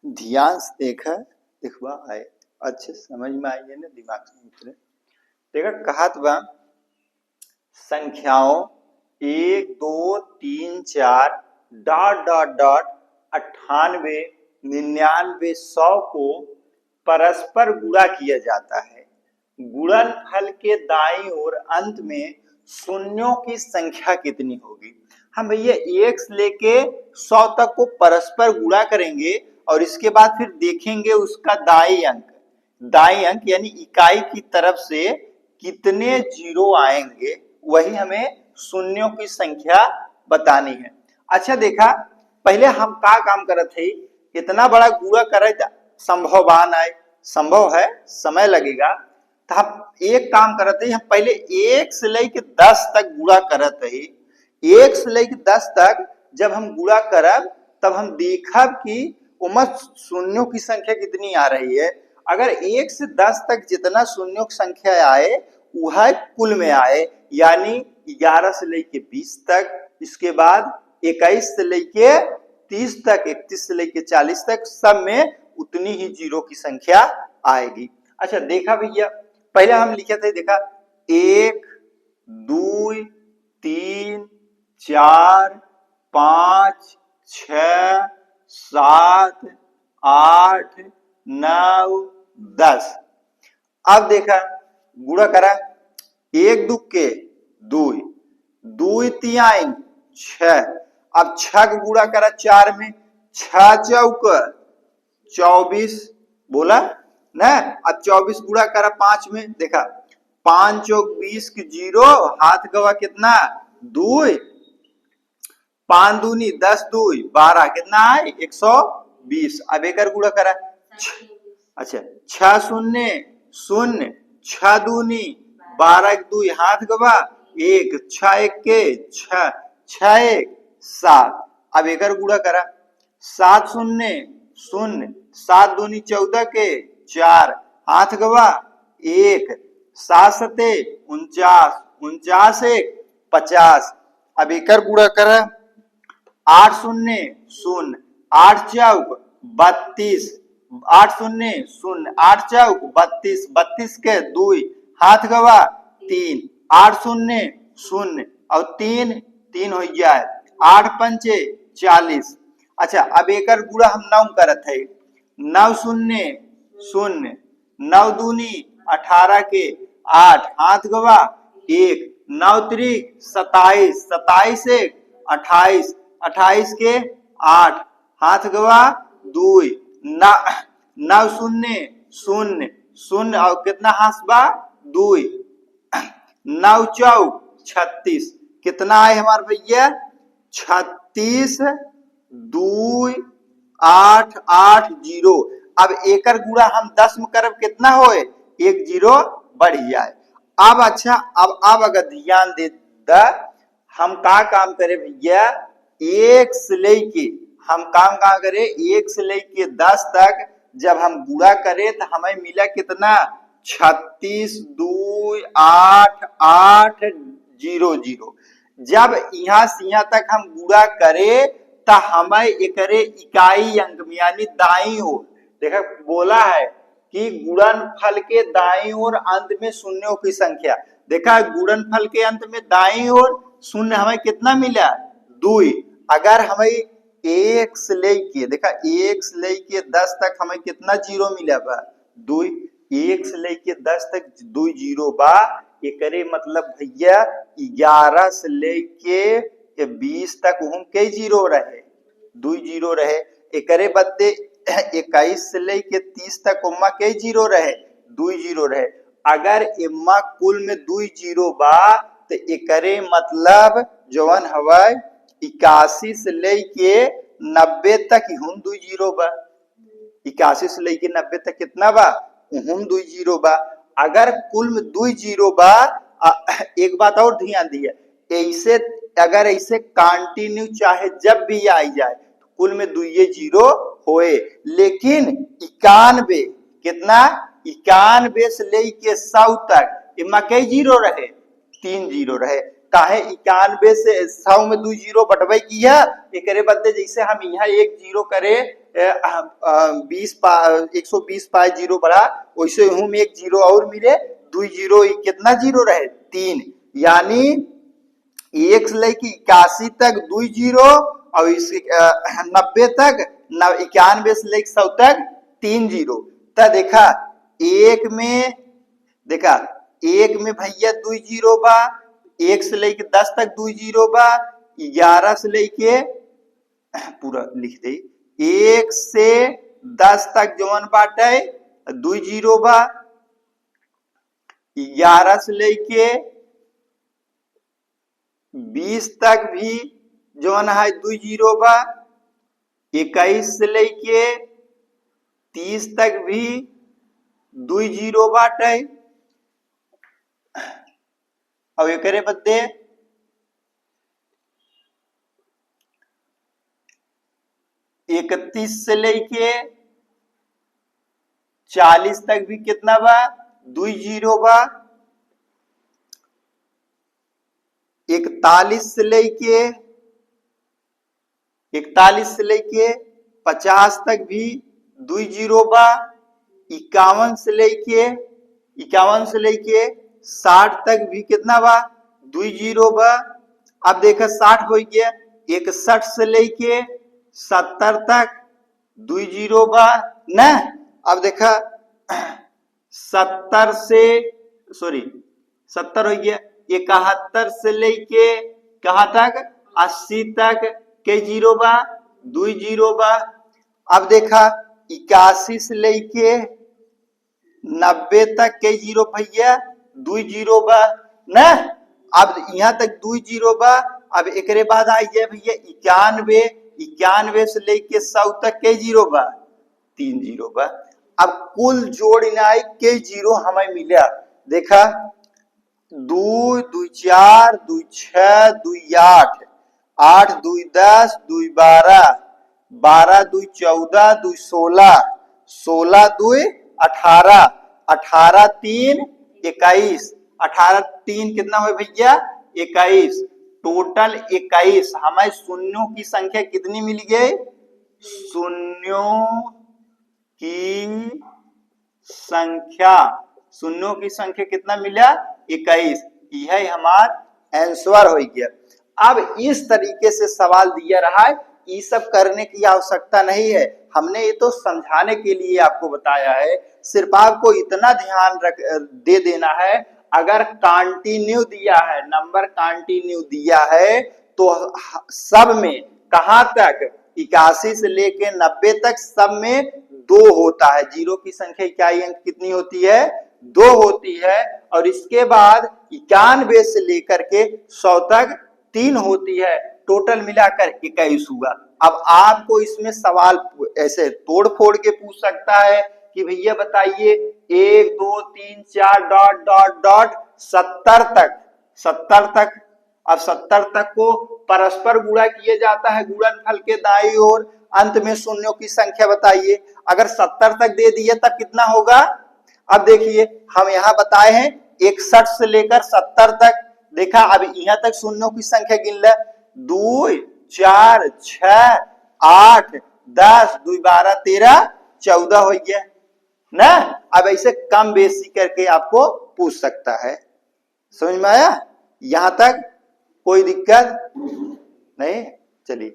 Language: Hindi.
ध्यान से देखा दिखवा आए अच्छे समझ में आई है ना, दिमाग में उतरे। देखा कहत बा संख्याओं 1 2 3 4 डॉट डॉट डॉट 98 99 100 को परस्पर गुणा किया जाता है। गुणनफल के दाईं ओर अंत में शून्यों की संख्या कितनी होगी। हम भैया 1 से लेके 100 तक को परस्पर गुणा करेंगे और इसके बाद फिर देखेंगे उसका दाईं अंक यानी इकाई की तरफ से कितने जीरो आएंगे, वही हमें शून्यों की संख्या बतानी है। अच्छा देखा पहले हम का काम करत थे, इतना बड़ा गुणा करे संभववान आए, संभव है समय लगेगा, तो हम एक काम करते हैं, हम पहले 1 से लेके 10 तक गुणा करत है। 1 से लेके 10 तक जब हम गुणा करब तब हम देखब कि उमर शून्यों की संख्या कितनी आ रही है। अगर 1 से 10 तक जितना शून्यों की संख्या आए वह कुल में आए, यानी 11 से लेके 20 तक, इसके बाद 21 से लेके 30 तक, 31 से लेके 40 तक, सब में उतनी ही जीरो की संख्या आएगी। अच्छा देखा भैया पहले हम लिखे थे, देखा 1 2 3 4 5 6 7 8 9 10। अब देखा गुणा करा 1 2 के 2 2 3 6। अब 6 का गुणा करा 4 में, 6 चौक 24 बोला ना। अब 24 गुणा करा 5 में, देखा 5 चौक 20 की जीरो, हाथ गवा कितना 2, 5 दूनी 10 2 12, कितना है 120। अब एक गुणा करा, अच्छा 6 शून्य 0, 6 दूनी 12 2, हाथ गवा 1, 6 1 के 6, 6 1 7। अब एक गुणा करा 7 शून्य 0, 7 दूनी 14 के 4, हाथ गवा 1, 7 सते 49, 49 1 50। अब एक गुणा करा 8 शून्य 0, 8 चौक 32, 8 शून्य 0, 8 चौक 32, 32 के 2, हाथ गवा 3, 8 शून्य 0 और 3 3 हो जाए, 8 पंचे 40। अच्छा अब एक गुणा हम 9 करत है, 9 शून्य 0, 9 दूनी 18 के 8, हाथ गवा 1, 9 त्रिक 27, 27 1 28, 28 के 8, हाथ गवा 2, 9 शून्य 0 0 और कितना हाथ 2, 9 चौक 36, कितना है हमारे भैया 36 2 8 8 0। अब एकर गुणा हम 10 में करब कितना होए, 1 जीरो बढ़ जाए। अब अच्छा अब अगर ध्यान दे हम का काम करे भैया, 1 से लेके हम काम का करे 1 से लेके 10 तक जब हम गुणा करें तो हमें मिला कितना 36 2 8 8 0 0। जब यहाँ से यहाँ तक हम गुणा करें तो हमें एकरे इकाई अंक में यानी दाईं ओर, देखा बोला है कि गुणनफल के दाईं ओर अंत में शून्यों की संख्या, देखा गुणनफल के अंत में दाईं ओर शून्य हमें कितना मिला 2। अगर हमें 1 से लेके, देखा 1 से लेके 10 तक हमें कितना जीरो मिला बा 2, 1 से लेके 10 तक 2 जीरो बा। एकरे मतलब भैया 11 से लेके 20 तक हम कई जीरो रहे 2 जीरो रहे। एकरे बदले 21 से लेके 30 तक उम्मा कई जीरो रहे 2 जीरो रहे। अगर इम्मा कुल में 2 जीरो बा तो एकरे मतलब जवन हवा 81 से लेके 90 तक हम 2 जीरो बा, 81 से लेके 90 तक कितना बा हम 2 जीरो बा। अगर कुल में 2 जीरो बा, एक बात और ध्यान दिए, ऐसे अगर ऐसे कंटिन्यू चाहे जब भी आई जाए कुल में 2 जीरो होए, लेकिन 91 कितना 91 से लेके 100 तक इमा कई जीरो रहे 3 जीरो रहे। काहे 91 से 100 में 2 जीरो बटवे किया एक बदले जैसे हम यहाँ एक जीरो करे 120 पाए जीरो बढ़ा वैसे हूँ में एक जीरो और मिले 2 जीरो कितना जीरो रहे 3 यानी 1 से लेके 81 तक 2 जीरो और 90 तक 91 से लेके 100 तक 3 जीरो। तो देखा एक में भैया 2 जीरो बा 1 से लेके 10 तक 2 जीरो बा 11 से लेके पूरा लिख दे 1 से 10 तक जवन बाटे 2 जीरो बा 11 से लेके 20 तक भी जवन है 2 जीरो बा 21 से लेके 30 तक भी 2 जीरो बाटे। अब ये करे बदले 31 से लेके 40 तक भी कितना बा 2 जीरो बा 41 से लेके 50 तक भी 2 जीरो बा 51 से लेके 60 तक भी कितना बा 2 जीरो बा। अब देखा 60 हो गया 61 से लेके 70 तक 2 जीरो बा ना। अब देखा 70 हो गया 71 से लेके कहाँ तक 80 तक के जीरो बा 2 जीरो बा। अब देखा 81 से लेके 90 तक के जीरो भैया 2 जीरो बा ना। अब यहाँ तक 2 जीरो बा। अब एक बाद आई है भैया 91 से लेके 100 तक के जीरो बा 3 जीरो बा। अब कुल जोड़नाई के जीरो हमें मिला देखा 2 2 4 2 6 2 8 8 2 10 2 12 12 2 14 2 16 16 2 18 18 3 21 18 3 कितना हुआ भैया 21 टोटल 21। हमें शून्यों की संख्या कितनी मिल गई शून्यों की संख्या कितना मिला 21। यह हमारा आंसर हो गया। अब इस तरीके से सवाल दिया रहा है ये सब करने की आवश्यकता नहीं है हमने ये तो समझाने के लिए आपको बताया है। सिर्फ आपको इतना ध्यान दे देना है अगर कंटिन्यू दिया है नंबर कंटिन्यू दिया है तो सब में कहां तक 81 से लेके 90 तक सब में 2 होता है। जीरो की संख्या इकाई अंक कितनी होती है 2 होती है और इसके बाद 91 से लेकर के 100 तक 3 होती है टोटल मिलाकर 21 हुआ। अब आपको इसमें सवाल ऐसे तोड़ फोड़ के पूछ सकता है कि भैया बताइए 1 2 3 4 डॉट डॉट डॉट 70 तक। अब 70 तक को परस्पर गुणा किया जाता है गुणनफल के दाईं ओर अंत में शून्यों की संख्या बताइए। अगर 70 तक दे दिए तब कितना होगा। अब देखिए हम यहाँ बताए हैं 61 से लेकर 70 तक देखा। अब यहाँ तक शून्यों की संख्या गिन ले 2 4 6 8 10 2 12 13 14 हो गया ना। अब ऐसे कम बेसी करके आपको पूछ सकता है। समझ में आया यहां तक कोई दिक्कत नहीं। चलिए